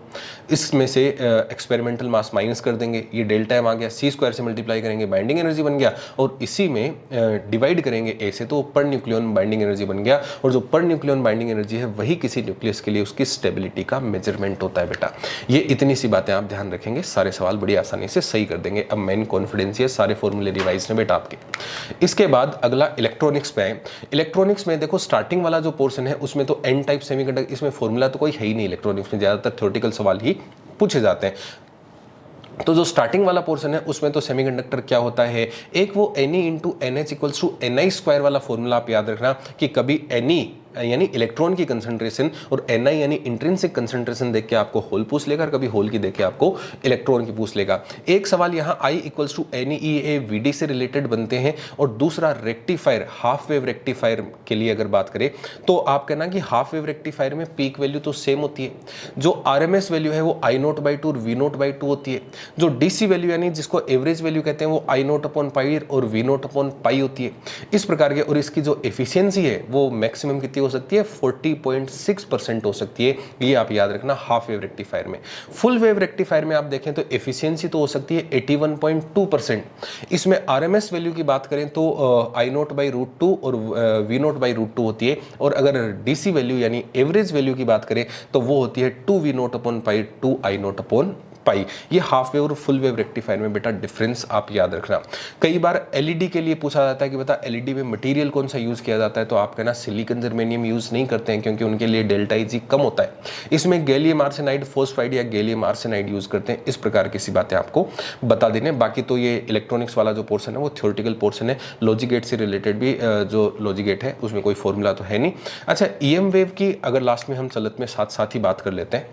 इसमें से एक्सपेरिमेंटल मास माइनस कर देंगे, ये डेल्टा M आ गया, c² से मल्टीप्लाई करेंगे, बाइंडिंग एनर्जी बन गया और इसी में डिवाइड करेंगे A से, तो पर न्यूक्लियन बाइंडिंग एनर्जी बन गया। और जो पर न्यूक्लियन बाइंडिंग एनर्जी है वही किसी न्यूक्लियस के लिए उसकी स्टेबिलिटी का मेजरमेंट होता है बेटा। ये इतनी सी बातें आप ध्यान रखेंगे, सारे सवाल बड़ी आसानी से सही कर देंगे। अब मेन कॉन्फिडेंस ये सारे फॉर्मूले रिवाइज ने बेटा आपके। इसके बाद अगला इलेक्ट्रॉनिक्स पे आए। इलेक्ट्रॉनिक्स में देखो स्टार्टिंग वाला जो पोर्शन है उसमें तो एन टाइप सेमीकंडक्टर, इसमें फॉर्मूला तो कोई है ही नहीं। इलेक्ट्रॉनिक्स में ज्यादातर थ्योरेटिकल सवाल ही पूछे जाते हैं। तो जो स्टार्टिंग वाला पोर्शन है उसमें तो सेमीकंडक्टर क्या होता है, एक वो Ne इंटू NH=Ni² वाला फॉर्मूला आप याद रखना कि कभी Ne यानी इलेक्ट्रॉन की कंसंट्रेशन और Ni यानी इंट्रिंसिक कंसंट्रेशन देख के आपको होल पूछ लेगा और कभी होल की देख के आपको इलेक्ट्रॉन की पूछ लेगा। एक सवाल यहाँ I=NeA/Vd से रिलेटेड बनते हैं और दूसरा रेक्टिफायर, हाफ वेव रेक्टिफायर के लिए अगर बात करें तो आप कहना कि हाफ वेव रेक्टिफायर में पीक वैल्यू तो सेम होती है, जो RMS वैल्यू है वो I0/2 और V0/2 होती है, जो DC वैल्यू यानी जिसको एवरेज वैल्यू कहते हैं वो I0/π और V0/π होती है। इस प्रकार के, और इसकी जो एफिशिएंसी है वो मैक्सिमम कितनी हो सकती है, 40.6% हो सकती है। ये आप याद रखना हाफ वेव रेक्टिफायर में। फुल वेव रेक्टिफायर में आप देखें तो एफिशिएंसी तो हो सकती है 81.2%। इसमें RMS वैल्यू की बात करें तो I0/√2 और V0/√2 होती है, और अगर DC वैल्यू यानी एवरेज वैल्यू की बात करें तो वो होती है 2V0/π 2 I0/π। ये हाफ वेव और फुल वेव रेक्टिफायर में बेटा डिफरेंस आप याद रखना। कई बार LED के लिए पूछा जाता है कि बता LED में मटेरियल कौन सा यूज किया जाता है, तो आप कहना सिलिकॉन जर्मेनियम यूज नहीं करते हैं क्योंकि उनके लिए डेल्टा Eg कम होता है। इसमें गैलियम आर्सेनाइड, फॉस्फाइड या गैलियम आर्सेनाइड यूज करते हैं। इस प्रकार की सी बातें आपको बता देने। बाकी तो ये इलेक्ट्रॉनिक्स वाला जो पोर्सन है वो थ्योरेटिकल पोर्सन है। लॉजिक गेट से रिलेटेड भी जो लॉजिक गेट है उसमें कोई फॉर्मूला तो है नहीं। अच्छा, EM वेव की अगर लास्ट में हम चलत में साथ साथ ही बात कर लेते हैं।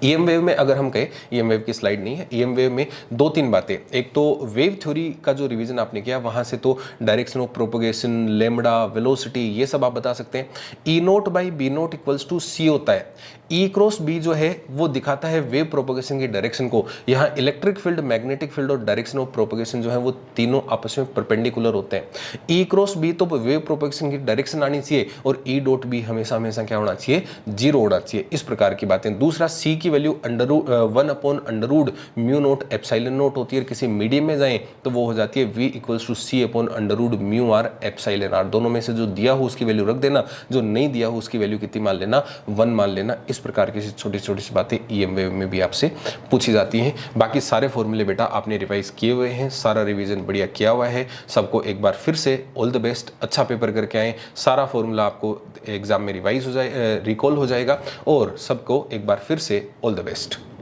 EM वेव में अगर हम कहें, EM वेव की स्लाइड नहीं है, EM वेव में दो तीन बातें। एक तो वेव थ्योरी का जो रिवीजन आपने किया वहां से तो direction of propagation, lambda, velocity, ये सब आप बता सकते हैं। E0/B0 = C होता है। E×B जो है वो दिखाता है वेव प्रोपगेशन की डायरेक्शन को। यहाँ इलेक्ट्रिक फील्ड, मैग्नेटिक फील्ड और डायरेक्शन ऑफ प्रोपगेशन जो है वो तीनों आपस में परपेंडिकुलर होते हैं। E×B तो वेव प्रोपगेशन की डायरेक्शन आनी चाहिए और E.B हमेशा हमेशा क्या होना चाहिए, 0 होना चाहिए। इस प्रकार की बातें। दूसरा, C की वैल्यू 1/√μ0 होती है। किसी मीडियम में जाएं तो वो हो जाती है V =C/√μr/ε। दोनों में से जो दिया हो उसकी वैल्यू रख देना, जो नहीं दिया हो उसकी वैल्यू कितनी मान लेना, 1 मान लेना। इस प्रकार की छोटी छोटी सी बातें EM वेव में भी आपसे पूछी जाती हैं। बाकी सारे फॉर्मूले बेटा आपने रिवाइज किए हुए हैं, सारा रिवीजन बढ़िया किया हुआ है। सबको एक बार फिर से ऑल द बेस्ट, अच्छा पेपर करके आए। सारा फॉर्मूला आपको एग्जाम में रिवाइज हो जाए, रिकॉल हो जाएगा और सबको एक बार फिर से ऑल द बेस्ट।